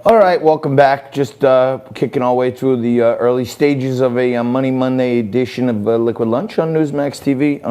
All right, welcome back. Just kicking our way through the early stages of a Money Monday edition of Liquid Lunch on Newsmax TV.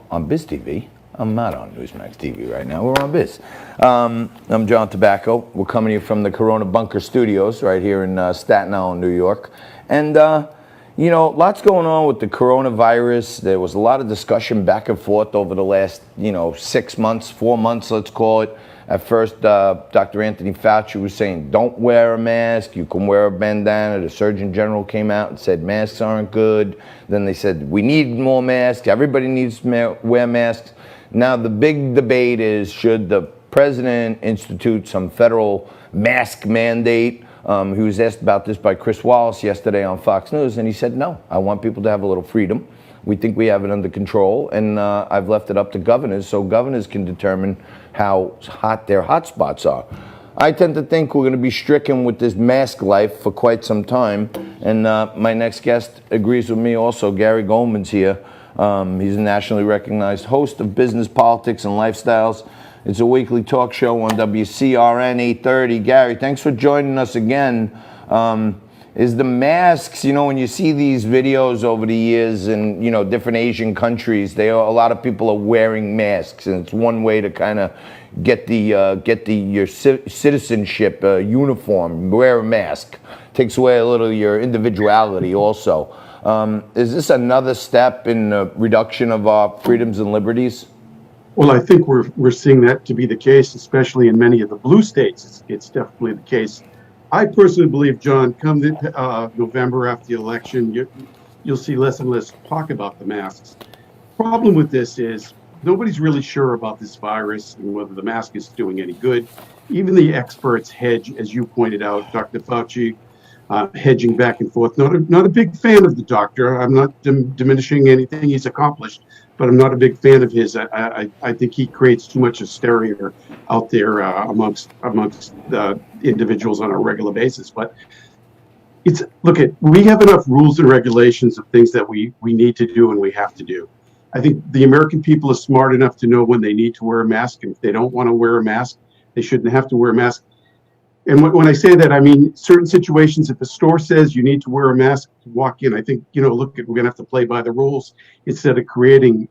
On Biz TV. I'm not on Newsmax TV right now. We're on Biz. I'm John Tobacco. We're coming to you from the Corona Bunker Studios right here in Staten Island, New York. And, lots going on with the coronavirus. There was a lot of discussion back and forth over the last, 6 months, 4 months, let's call it. At first, Dr. Anthony Fauci was saying, don't wear a mask. You can wear a bandana. The Surgeon General came out and said masks aren't good. Then they said, we need more masks. Everybody needs to wear masks. Now, the big debate is, should the president institute some federal mask mandate? He was asked about this by Chris Wallace yesterday on Fox News, and he said, no, I want people to have a little freedom. We think we have it under control, and I've left it up to governors so governors can determine how hot their hotspots are. I tend to think we're going to be stricken with this mask life for quite some time, and my next guest agrees with me also. Gary Goldman's here. He's a nationally recognized host of Business, Politics, and Lifestyles. It's a weekly talk show on WCRN 830. Gary, thanks for joining us again. Is the masks, when you see these videos over the years in, different Asian countries, a lot of people are wearing masks, and it's one way to kind of get your citizenship uniform, wear a mask. Takes away a little of your individuality also. Is this another step in the reduction of our freedoms and liberties? Well, I think we're seeing that to be the case, especially in many of the blue states. It's definitely the case. I personally believe, John, come November after the election, you'll see less and less talk about the masks. Problem with this is nobody's really sure about this virus and whether the mask is doing any good. Even the experts hedge, as you pointed out, Dr. Fauci, hedging back and forth. Not a big fan of the doctor. I'm not diminishing anything he's accomplished, but I'm not a big fan of his. I think he creates too much hysteria out there amongst individuals on a regular basis. But we have enough rules and regulations of things that we need to do and we have to do. I think the American people are smart enough to know when they need to wear a mask, and if they don't want to wear a mask, they shouldn't have to wear a mask. And when I say that, I mean certain situations. If a store says you need to wear a mask to walk in, I think we're going to have to play by the rules instead of creating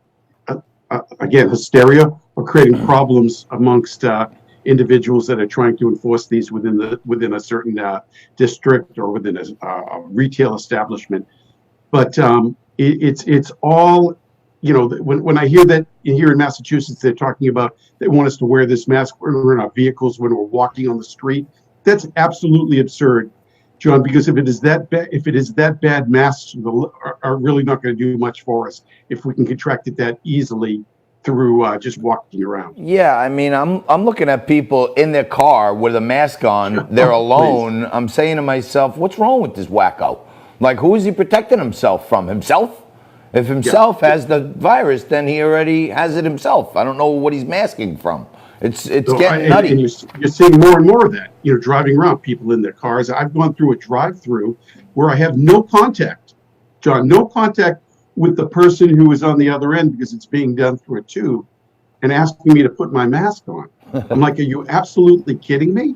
again hysteria or creating problems amongst individuals that are trying to enforce these within a certain district or within a retail establishment. But it's all. When I hear that here in Massachusetts, they're talking about they want us to wear this mask when we're in our vehicles, when we're walking on the street. That's absolutely absurd, John. Because if it is that bad, masks are really not going to do much for us if we can contract it that easily through just walking around. Yeah, I mean, I'm looking at people in their car with a mask on. They're alone. Please. I'm saying to myself, what's wrong with this wacko? Like, who is he protecting himself from? Himself? If himself has the virus, then he already has it himself. I don't know what he's masking from. It's getting nutty. And you're seeing more and more of that. Driving around, people in their cars. I've gone through a drive-through where I have no contact, John, no contact with the person who is on the other end because it's being done through a tube, and asking me to put my mask on. I'm like, are you absolutely kidding me?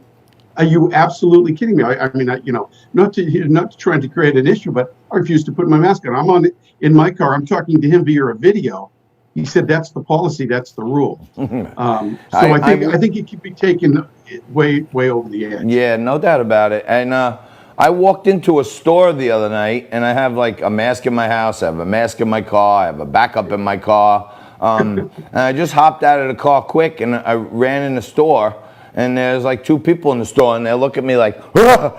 Are you absolutely kidding me? I mean, not trying to create an issue, but I refuse to put my mask on. I'm in my car. I'm talking to him via a video. He said that's the policy. That's the rule. I think it could be taken way over the edge. Yeah, no doubt about it. And I walked into a store the other night, and I have like a mask in my house. I have a mask in my car. I have a backup in my car. And I just hopped out of the car quick, and I ran in the store. And there's like two people in the store, and they look at me like, "Argh!"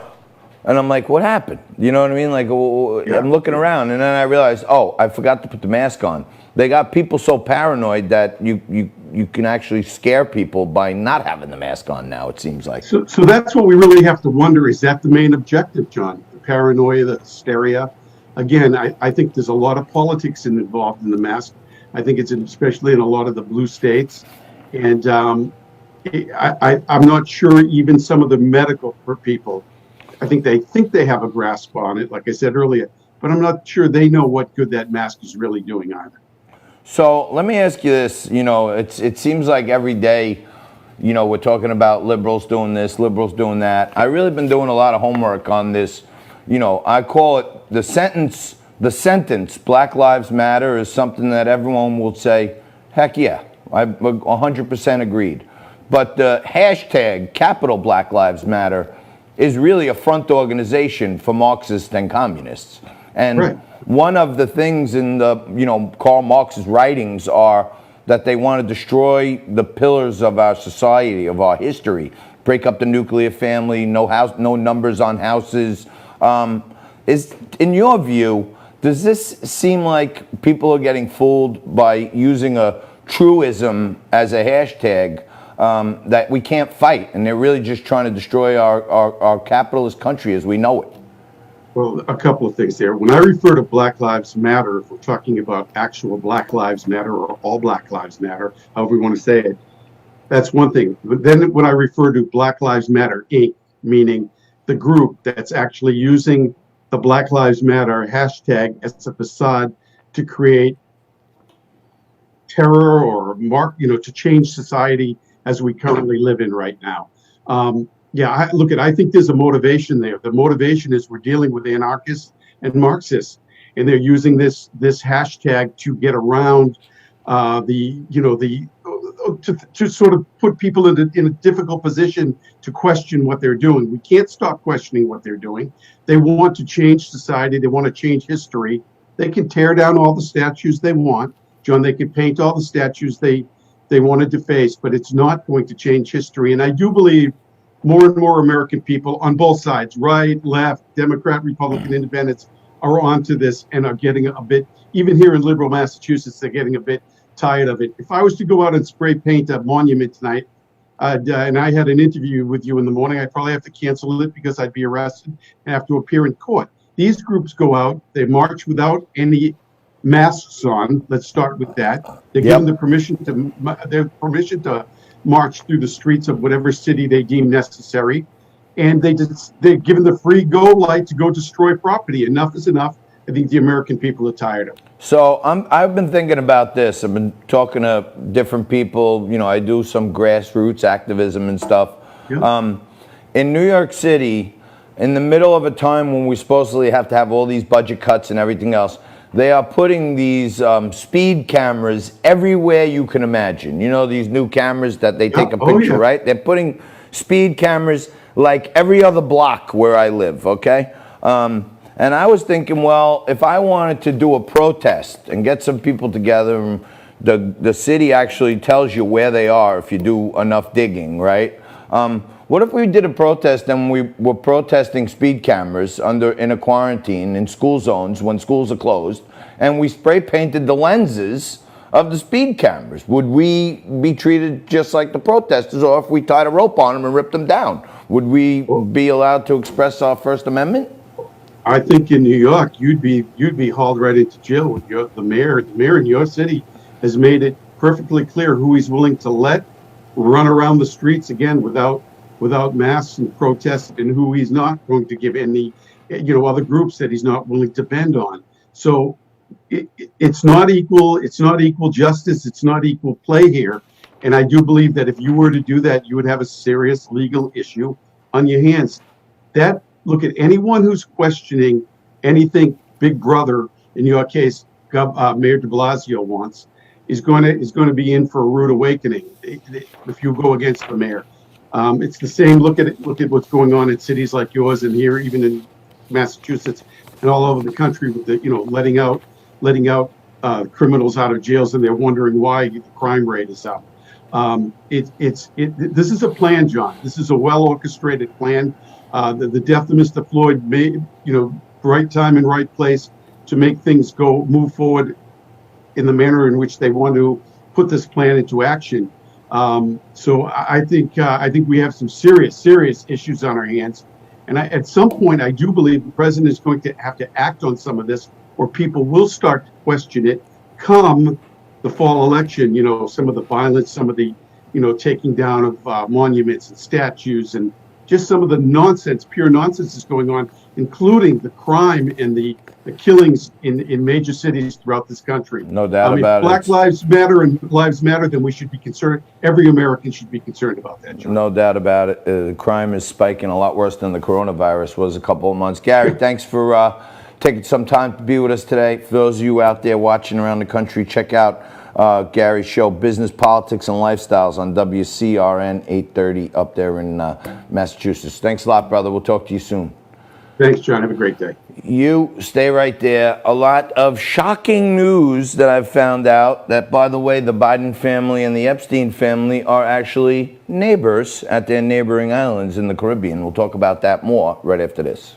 And I'm like, what happened? You know what I mean? Like, I'm looking around, and then I realized, I forgot to put the mask on. They got people so paranoid that you can actually scare people by not having the mask on now, it seems like. So that's what we really have to wonder. Is that the main objective, John? The paranoia, the hysteria? Again, I think there's a lot of politics involved in the mask. I think it's especially in a lot of the blue states. And I'm not sure even some of the medical people, I think they have a grasp on it, like I said earlier, but I'm not sure they know what good that mask is really doing either. So let me ask you this, it seems like every day we're talking about liberals doing this, liberals doing that. I really been doing a lot of homework on this. I call it the sentence. The sentence "Black Lives Matter" is something that everyone will say, "Heck yeah, I'm 100% agreed." But the hashtag capital Black Lives Matter is really a front organization for Marxists and communists. And Right. one of the things in the Karl Marx's writings are that they want to destroy the pillars of our society, of our history, break up the nuclear family, no numbers on houses. Is in your view, does this seem like people are getting fooled by using a truism as a hashtag that we can't fight, and they're really just trying to destroy our capitalist country as we know it? Well, a couple of things there. When I refer to Black Lives Matter, if we're talking about actual Black Lives Matter or all Black Lives Matter, however we want to say it, that's one thing. But then when I refer to Black Lives Matter Inc., meaning the group that's actually using the Black Lives Matter hashtag as a facade to create terror or to change society as we currently live in right now. I think there's a motivation there. The motivation is we're dealing with anarchists and Marxists, and they're using this hashtag to get around to sort of put people in a difficult position to question what they're doing. We can't stop questioning what they're doing. They want to change society. They want to change history. They can tear down all the statues they want, John. They can paint all the statues they want to deface, but it's not going to change history. And I do believe more and more American people on both sides, right, left, Democrat, Republican, Independents, are onto this and are getting a bit, even here in liberal Massachusetts, they're getting a bit tired of it. If I was to go out and spray paint a monument tonight, and I had an interview with you in the morning, I'd probably have to cancel it because I'd be arrested and have to appear in court. These groups go out, they march without any masks on. Let's start with that. They're given the permission to march through the streets of whatever city they deem necessary, and they're given the free go light to go destroy property. Enough is enough. I think the American people are tired of it. So I've been thinking about this. I've been talking to different people. I do some grassroots activism and stuff. Yeah. In New York City, in the middle of a time when we supposedly have to have all these budget cuts and everything else, they are putting these speed cameras everywhere you can imagine. These new cameras that they take a picture, right? They're putting speed cameras like every other block where I live, okay? And I was thinking, well, if I wanted to do a protest and get some people together, and the city actually tells you where they are if you do enough digging, right? What if we did a protest and we were protesting speed cameras in a quarantine in school zones when schools are closed, and we spray painted the lenses of the speed cameras? Would we be treated just like the protesters, or if we tied a rope on them and ripped them down, would we be allowed to express our First Amendment? I think in New York, you'd be hauled right into jail. With the mayor in your city has made it perfectly clear who he's willing to let run around the streets again without masks and protests, and who he's not going to give any, other groups that he's not willing to bend on. So it's not equal. It's not equal justice. It's not equal play here. And I do believe that if you were to do that, you would have a serious legal issue on your hands. Look at anyone who's questioning anything Big Brother, in your case, Mayor de Blasio wants, is going to be in for a rude awakening if you go against the mayor. It's the same. Look at what's going on in cities like yours and here, even in Massachusetts and all over the country, with the letting out criminals out of jails, and they're wondering why the crime rate is up. This is a plan, John. This is a well orchestrated plan. The death of Mr. Floyd made, right time and right place to make things move forward in the manner in which they want to put this plan into action. So I think we have some serious issues on our hands. And at some point, I do believe the president is going to have to act on some of this, or people will start to question it come the fall election. Some of the violence, some of the, taking down of monuments and statues and just some of the nonsense, pure nonsense is going on, including the crime and the killings in major cities throughout this country. No doubt about it. If Black Lives Matter and lives matter, then we should be concerned. Every American should be concerned about that, John. No doubt about it. The crime is spiking a lot worse than the coronavirus was a couple of months. Gary, thanks for taking some time to be with us today. For those of you out there watching around the country, check out Gary's show, Business, Politics, and Lifestyles on WCRN 830 up there in Massachusetts. Thanks a lot, brother. We'll talk to you soon. Thanks, John. Have a great day. You stay right there. A lot of shocking news that I've found out that, by the way, the Biden family and the Epstein family are actually neighbors at their neighboring islands in the Caribbean. We'll talk about that more right after this.